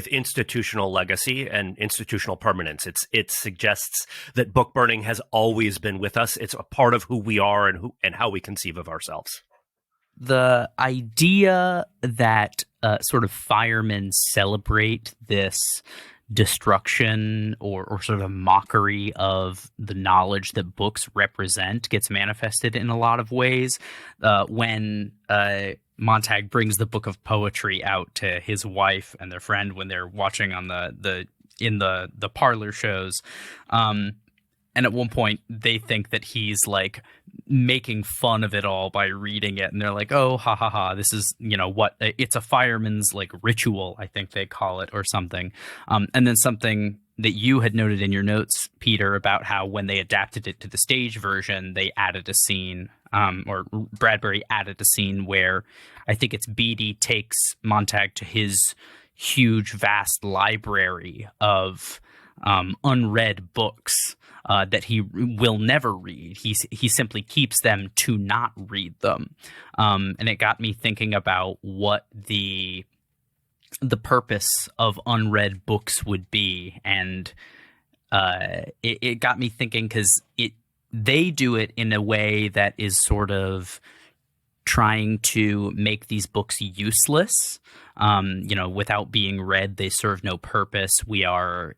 C: institutional legacy and institutional permanence. It suggests that book burning has always been with us. It's a part of who we are and how we conceive of ourselves.
B: The idea that sort of firemen celebrate this destruction or sort of mockery of the knowledge that books represent gets manifested in a lot of ways. When Montag brings the book of poetry out to his wife and their friend when they're watching on the parlor shows, and at one point they think that he's like making fun of it all by reading it, and they're like, oh, ha ha ha, this is, what, it's a fireman's like ritual, I think they call it, or something. And then something that you had noted in your notes, Peter, about how when they adapted it to the stage version, they added a scene, or Bradbury added a scene where I think it's Beatty takes Montag to his huge, vast library of unread books that he will never read. He simply keeps them to not read them. And it got me thinking about what the purpose of unread books would be. And it got me thinking because they do it in a way that is sort of trying to make these books useless. Without being read, they serve no purpose. We are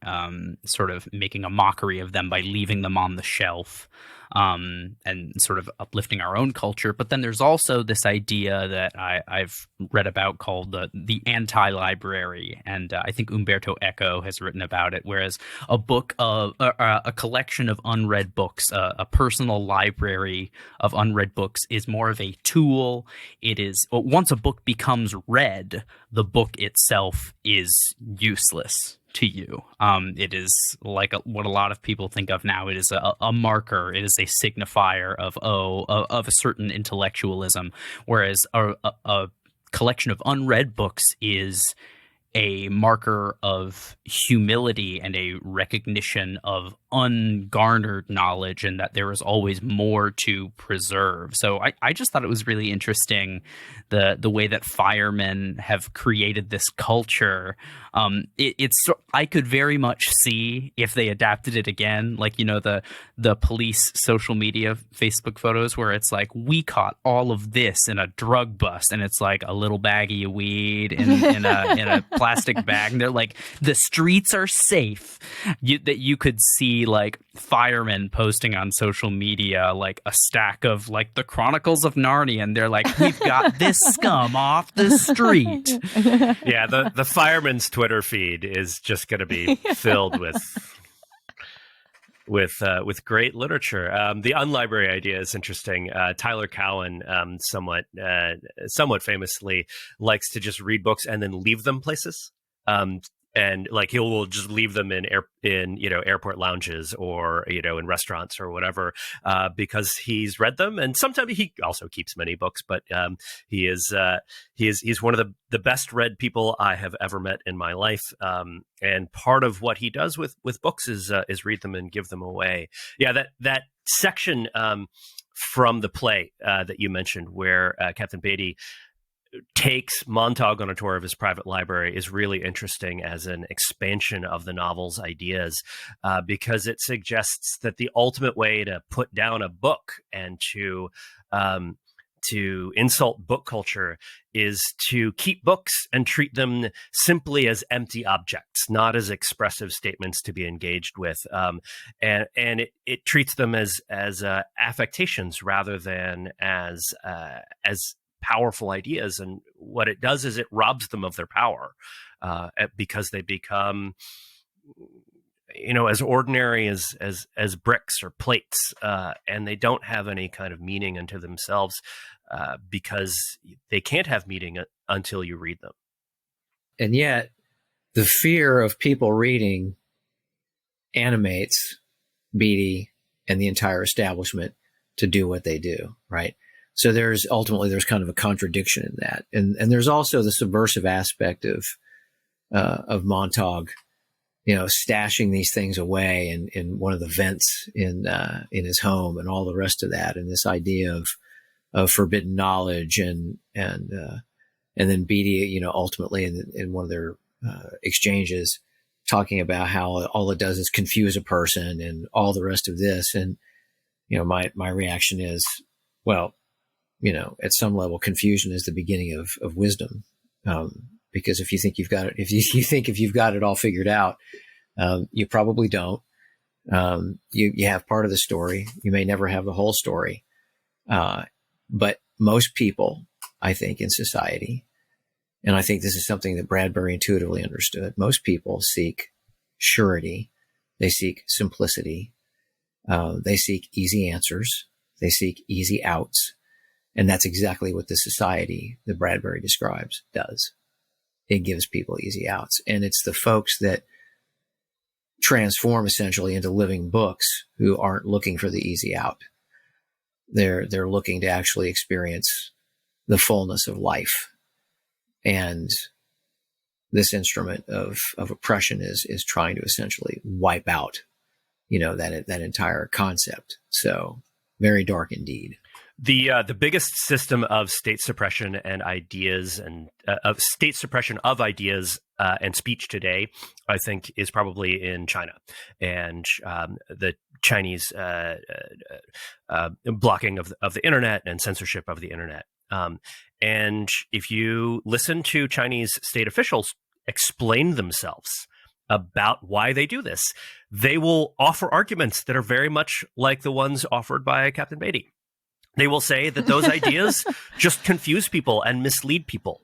B: sort of making a mockery of them by leaving them on the shelf, and sort of uplifting our own culture. But then there's also this idea that I've read about called the anti-library, and I think Umberto Eco has written about it. Whereas a book of a collection of unread books, a personal library of unread books, is more of a tool. It is, once a book becomes read, the book itself is useless to you. It is like what a lot of people think of now. It is a marker. It is a signifier of a certain intellectualism, whereas a collection of unread books is a marker of humility and a recognition of ungarnered knowledge, and that there is always more to preserve. So I just thought it was really interesting the way that firemen have created this culture. I could very much see if they adapted it again, like, the police social media Facebook photos where it's like, we caught all of this in a drug bust, and it's like a little baggie of weed in a plastic bag, and they're like, the streets are safe. That you could see like firemen posting on social media like a stack of like the Chronicles of Narnia, and they're like, we've got this scum off the street.
C: Yeah, the fireman's Twitter feed is just going to be filled with great literature. The unlibrary idea is interesting. Tyler Cowen, somewhat famously, likes to just read books and then leave them places. And like he will just leave them in airport lounges or in restaurants or whatever, because he's read them. And sometimes he also keeps many books, but he's one of the best read people I have ever met in my life. And part of what he does with books is read them and give them away. Yeah, that section from the play that you mentioned, where Captain Beatty takes Montague on a tour of his private library, is really interesting as an expansion of the novel's ideas, because it suggests that the ultimate way to put down a book and to insult book culture is to keep books and treat them simply as empty objects, not as expressive statements to be engaged with, and it treats them as affectations rather than as powerful ideas. And what it does is it robs them of their power, because they become as ordinary as bricks or plates, and they don't have any kind of meaning unto themselves, because they can't have meaning until you read them.
D: And yet the fear of people reading animates Beatty and the entire establishment to do what they do, right? So there's kind of a contradiction in that. And there's also the subversive aspect of Montague stashing these things away in one of the vents in his home and all the rest of that. And this idea of forbidden knowledge and then Beatty, ultimately in one of their exchanges talking about how all it does is confuse a person and all the rest of this. And, my reaction is, well, at some level, confusion is the beginning of wisdom. Because if you think you've got it, if you've got it all figured out, you probably don't. You have part of the story. You may never have the whole story. But most people, I think, in society, and I think this is something that Bradbury intuitively understood, most people seek surety. They seek simplicity. They seek easy answers. They seek easy outs. And that's exactly what the society that Bradbury describes does. It gives people easy outs. And it's the folks that transform essentially into living books who aren't looking for the easy out. They're looking to actually experience the fullness of life. And this instrument of oppression is trying to essentially wipe out, that entire concept. So very dark indeed.
C: The biggest system of state suppression and ideas and of state suppression of ideas and speech today, I think, is probably in China and the Chinese blocking of the internet and censorship of the internet. And if you listen to Chinese state officials explain themselves about why they do this, they will offer arguments that are very much like the ones offered by Captain Beatty. They will say that those ideas just confuse people and mislead people,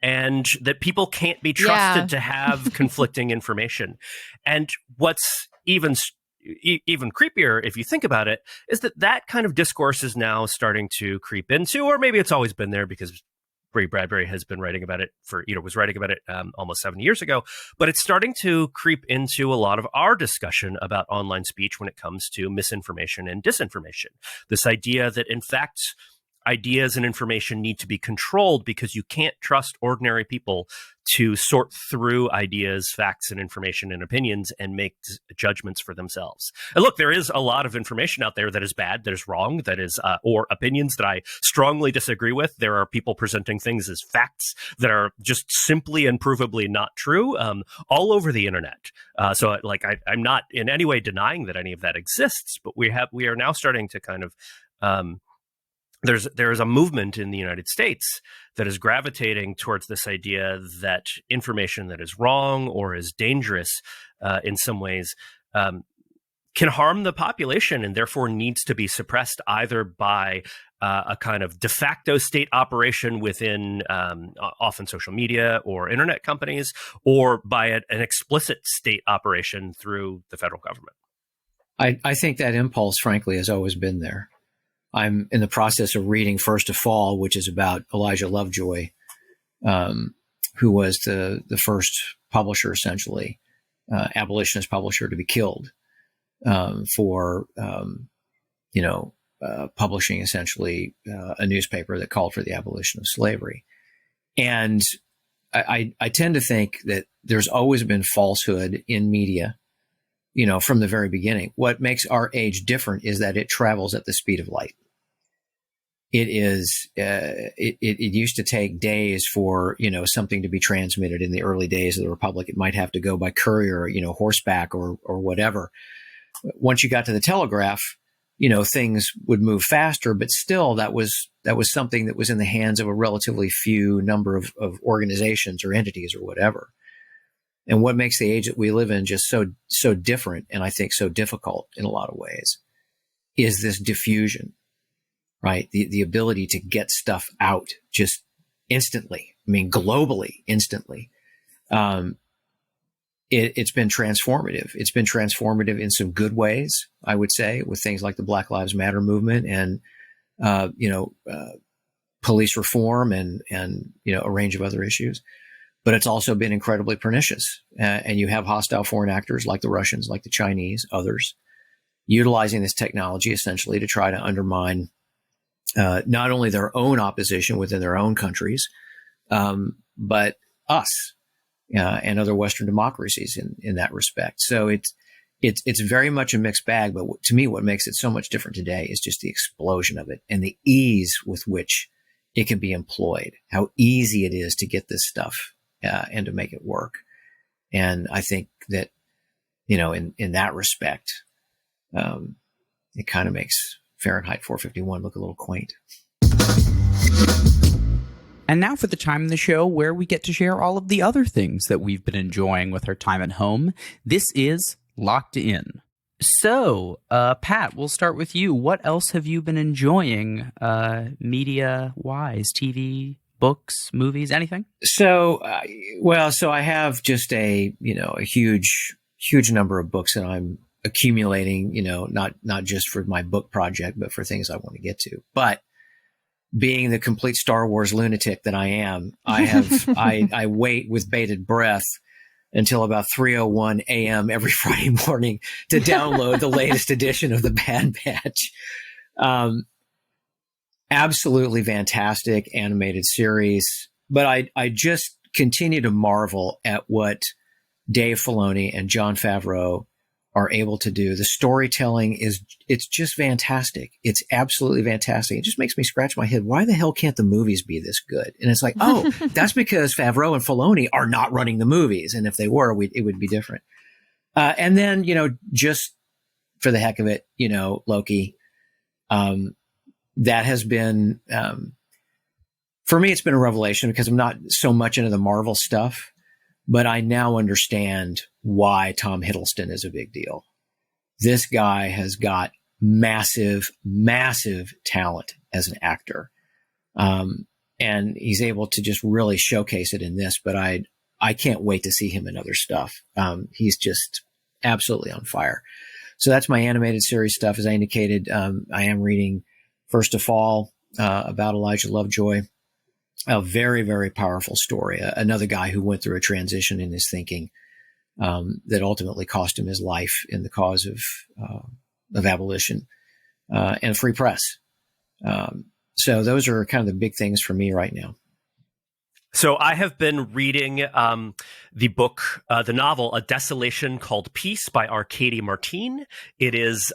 C: and that people can't be trusted to have conflicting information. And what's even creepier, if you think about it, is that kind of discourse is now starting to creep into, or maybe it's always been there because Ray Bradbury has been writing about it was writing about it almost 7 years ago, but it's starting to creep into a lot of our discussion about online speech when it comes to misinformation and disinformation. This idea that, in fact, ideas and information need to be controlled because you can't trust ordinary people to sort through ideas, facts, and information and opinions and make judgments for themselves. And look, there is a lot of information out there that is bad, that is wrong, that is, or opinions that I strongly disagree with. There are people presenting things as facts that are just simply and provably not true, all over the internet. So I'm not in any way denying that any of that exists, but we are now starting to kind of, there is a movement in the United States that is gravitating towards this idea that information that is wrong or is dangerous in some ways can harm the population and therefore needs to be suppressed either by a kind of de facto state operation within often social media or internet companies, or by an explicit state operation through the federal government.
D: I think that impulse, frankly, has always been there. I'm in the process of reading First to Fall, which is about Elijah Lovejoy, who was the first publisher, essentially, abolitionist publisher to be killed for, publishing essentially a newspaper that called for the abolition of slavery. And I tend to think that there's always been falsehood in media, from the very beginning. What makes our age different is that it travels at the speed of light. It is. It used to take days for something to be transmitted in the early days of the Republic. It might have to go by courier, horseback or whatever. Once you got to the telegraph, things would move faster. But still, that was something that was in the hands of a relatively few number of organizations or entities or whatever. And what makes the age that we live in just so different, and I think so difficult in a lot of ways, is this diffusion. Right. The ability to get stuff out just instantly. I mean, globally, instantly. It's been transformative. It's been transformative in some good ways, I would say, with things like the Black Lives Matter movement and, police reform and a range of other issues. But it's also been incredibly pernicious. And you have hostile foreign actors like the Russians, like the Chinese, others, utilizing this technology essentially to try to undermine not only their own opposition within their own countries, but us. and other Western democracies in that respect. So it's very much a mixed bag. But to me, what makes it so much different today is just the explosion of it and the ease with which it can be employed, how easy it is to get this stuff and to make it work. And I think that, in that respect, it kind of makes Fahrenheit 451 look a little quaint.
B: And now for the time in the show where we get to share all of the other things that we've been enjoying with our time at home. This is Locked In. So, Pat, we'll start with you. What else have you been enjoying media-wise? TV, books, movies, anything?
D: So I have just a huge number of books that I'm accumulating, not just for my book project, but for things I want to get to. But being the complete Star Wars lunatic that I am, I wait with bated breath until about 3:01 a.m. every Friday morning to download the latest edition of the Bad Batch. Absolutely fantastic animated series. But I just continue to marvel at what Dave Filoni and Jon Favreau are able to do. The storytelling it's just fantastic. It's absolutely fantastic. It just makes me scratch my head. Why the hell can't the movies be this good? And it's like, oh, that's because Favreau and Filoni are not running the movies. And if they were, it would be different. And then, just for the heck of it, Loki, that has been, for me, it's been a revelation because I'm not so much into the Marvel stuff, but I now understand why Tom Hiddleston is a big deal. This guy has got massive, massive talent as an actor. And he's able to just really showcase it in this, but I can't wait to see him in other stuff. He's just absolutely on fire. So that's my animated series stuff. As I indicated, I am reading First to Fall, about Elijah Lovejoy. A very, very powerful story. Another guy who went through a transition in his thinking that ultimately cost him his life in the cause of abolition and free press. So those are kind of the big things for me right now.
C: So I have been reading the book, the novel, A Desolation Called Peace by Arkady Martine. It is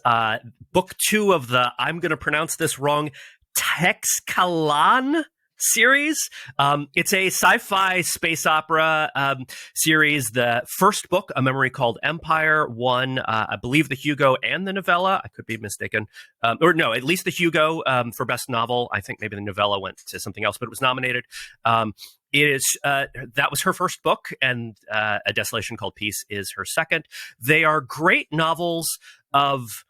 C: book 2 of the, I'm going to pronounce this wrong, Texkalan series. It's a sci-fi space opera series. The first book, A Memory Called Empire, won, I believe, the Hugo and the novella. I could be mistaken. Or no, at least the Hugo for best novel. I think maybe the novella went to something else, but it was nominated. It is that was her first book, and A Desolation Called Peace is her second. They are great novels of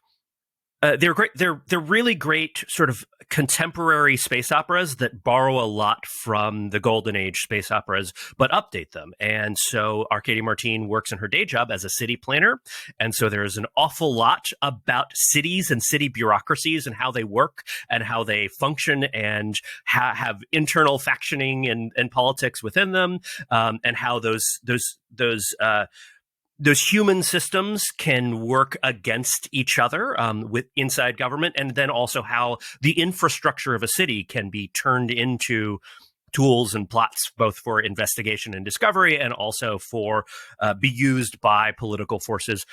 C: they're great. They're really great sort of contemporary space operas that borrow a lot from the Golden Age space operas, but update them. And so Arkady Martine works in her day job as a city planner. And so there's an awful lot about cities and city bureaucracies and how they work and how they function and have internal factioning and politics within them, and how those human systems can work against each other with inside government, and then also how the infrastructure of a city can be turned into tools and plots, both for investigation and discovery, and also for be used by political forces.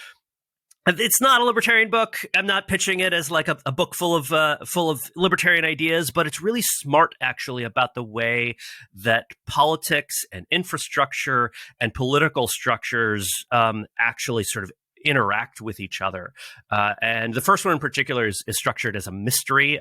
C: It's not a libertarian book. I'm not pitching it as like a book full of libertarian ideas, but it's really smart actually about the way that politics and infrastructure and political structures actually sort of interact with each other. And the first one in particular is structured as a mystery,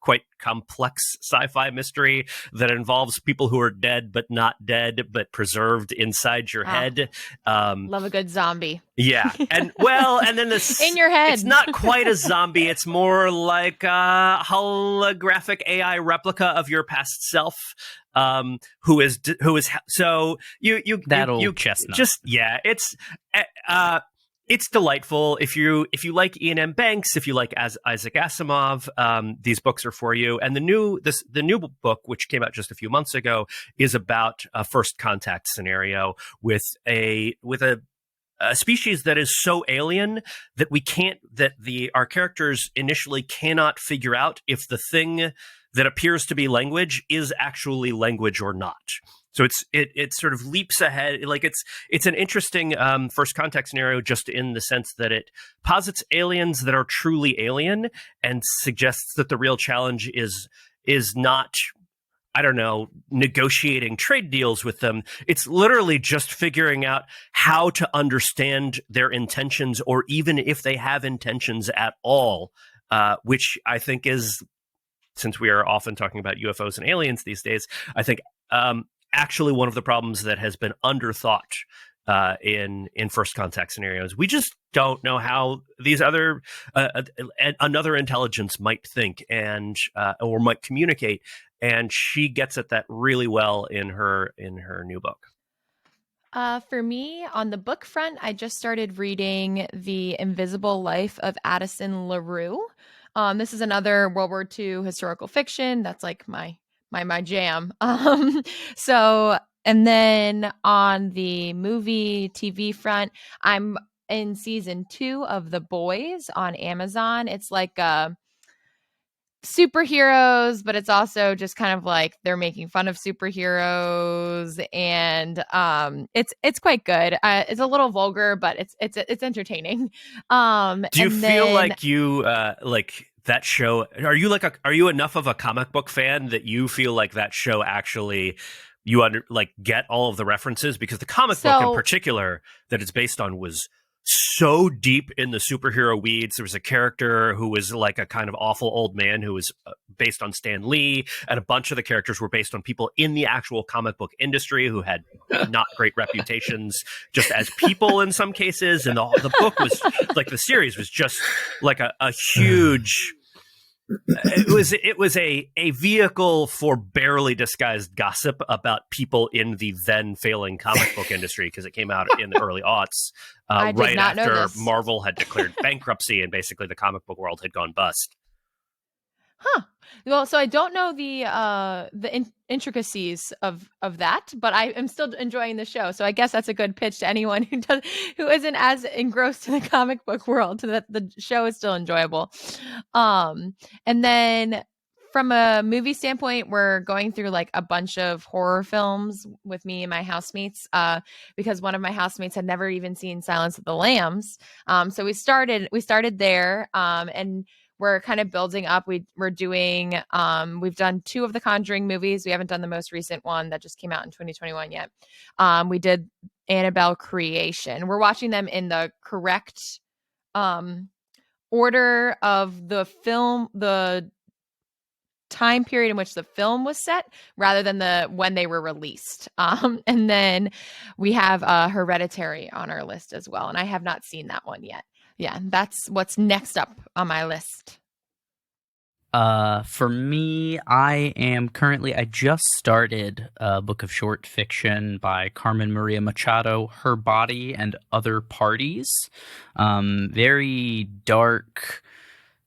C: quite complex sci-fi mystery that involves people who are dead but not dead, but preserved inside your head.
A: Love a good zombie.
C: Yeah. And then this
A: in your head.
C: It's not quite a zombie. It's more like a holographic AI replica of your past self. Who is so you
B: that old chestnut.
C: Just it's delightful. If you like Ian M. Banks, if you like Isaac Asimov, these books are for you. And the new book, which came out just a few months ago, is about a first contact scenario with a a species that is so alien that our characters initially cannot figure out if the thing that appears to be language is actually language or not. So it sort of leaps ahead. Like it's an interesting first context scenario, just in the sense that it posits aliens that are truly alien and suggests that the real challenge is not, I don't know, negotiating trade deals with them. It's literally just figuring out how to understand their intentions, or even if they have intentions at all, which I think is, since we are often talking about UFOs and aliens these days, I think actually one of the problems that has been underthought in first contact scenarios. We just don't know how these another intelligence might think and or might communicate, and she gets at that really well in her new book.
A: For me, on the book front, I just started reading The Invisible Life of Addison LaRue. This is another World War II historical fiction. That's like my jam. So, and then on the movie TV front, I'm in season 2 of The Boys on Amazon. It's like superheroes, but it's also just kind of like they're making fun of superheroes, and it's quite good. It's a little vulgar, but it's entertaining.
C: Do you feel like you like that show? Are you enough of a comic book fan that you feel like that show actually get all of the references? Because the comic book in particular that it's based on was so deep in the superhero weeds. There was a character who was like a kind of awful old man who was based on Stan Lee, and a bunch of the characters were based on people in the actual comic book industry who had not great reputations just as people in some cases. And the book was like, the series was just like a huge... It was a vehicle for barely disguised gossip about people in the then failing comic book industry, because it came out in the early aughts, right after Marvel had declared bankruptcy and basically the comic book world had gone bust.
A: Huh. Well, so I don't know the intricacies of that, but I am still enjoying the show. So I guess that's a good pitch to anyone who isn't as engrossed in the comic book world, so that the show is still enjoyable. And then from a movie standpoint, we're going through like a bunch of horror films with me and my housemates, because one of my housemates had never even seen Silence of the Lambs. So we started there, and we're kind of building up. We're doing, we've done 2 of the Conjuring movies. We haven't done the most recent one that just came out in 2021 yet. We did Annabelle Creation. We're watching them in the correct order of the film, the time period in which the film was set, rather than when they were released. And then we have Hereditary on our list as well, and I have not seen that one yet. Yeah, that's what's next up on my list.
B: For me, I just started a book of short fiction by Carmen Maria Machado, Her Body and Other Parties. Very dark,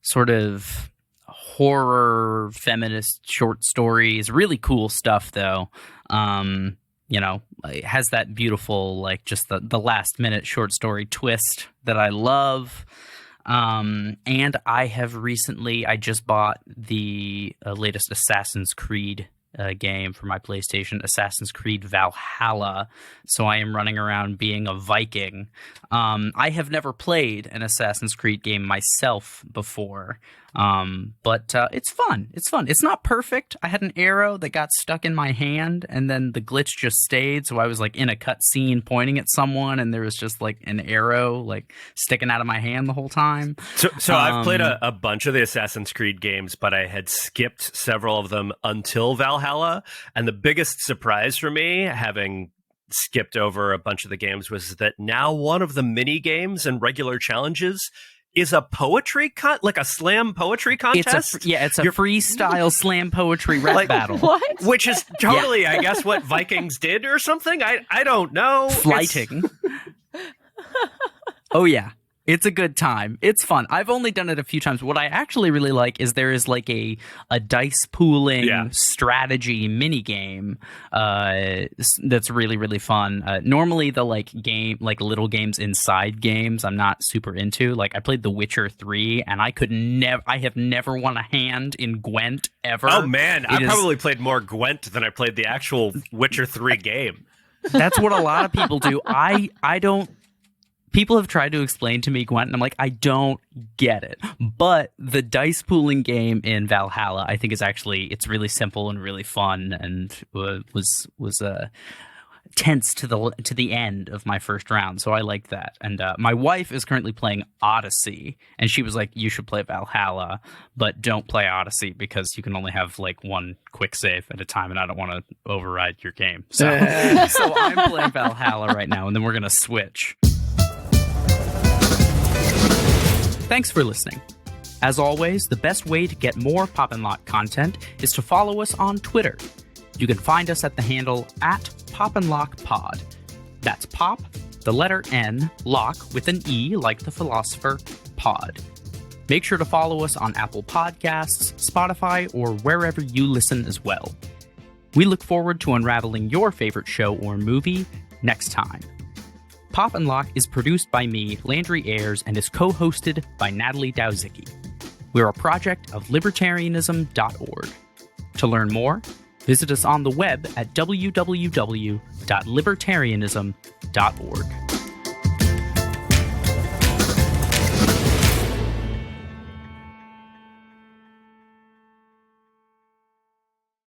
B: sort of horror, feminist short stories. Really cool stuff, though. It has that beautiful, like, just the last minute short story twist that I love. And I just bought the latest Assassin's Creed game for my PlayStation, Assassin's Creed Valhalla. So I am running around being a Viking. I have never played an Assassin's Creed game myself before. But it's fun. It's not perfect. I had an arrow that got stuck in my hand, and then the glitch just stayed. So I was like in a cutscene pointing at someone, and there was just like an arrow like sticking out of my hand the whole time.
C: So I've played a bunch of the Assassin's Creed games, but I had skipped several of them until Valhalla. And the biggest surprise for me, having skipped over a bunch of the games, was that now one of the mini games and regular challenges is a poetry like a slam poetry contest.
B: It's a freestyle slam poetry rap battle.
A: What?
C: Which is totally, I guess, what Vikings did or something. I don't know.
B: Flighting. Oh yeah. It's a good time. It's fun. I've only done it a few times. What I actually really like is there is like a dice pooling strategy mini game that's really, really fun. Normally the like little games inside games I'm not super into. Like I played The Witcher 3 and I have never won a hand in Gwent ever.
C: Oh man, I probably played more Gwent than I played the actual Witcher 3 game.
B: That's what a lot of people do. I don't. People have tried to explain to me Gwent, and I'm like, I don't get it. But the dice pooling game in Valhalla, I think it's really simple and really fun, and was tense to the end of my first round. So I like that. And my wife is currently playing Odyssey, and she was like, you should play Valhalla, but don't play Odyssey because you can only have like one quick save at a time, and I don't want to override your game. So I'm playing Valhalla right now, and then we're gonna switch. Thanks for listening. As always, the best way to get more Pop and Lock content is to follow us on Twitter. You can find us at the handle @PopandLockPod. That's Pop, the letter N, Lock with an E like the philosopher, Pod. Make sure to follow us on Apple Podcasts, Spotify, or wherever you listen as well. We look forward to unraveling your favorite show or movie next time. Pop and Lock is produced by me, Landry Ayers, and is co-hosted by Natalie Dowzicki. We're a project of Libertarianism.org. To learn more, visit us on the web at www.libertarianism.org.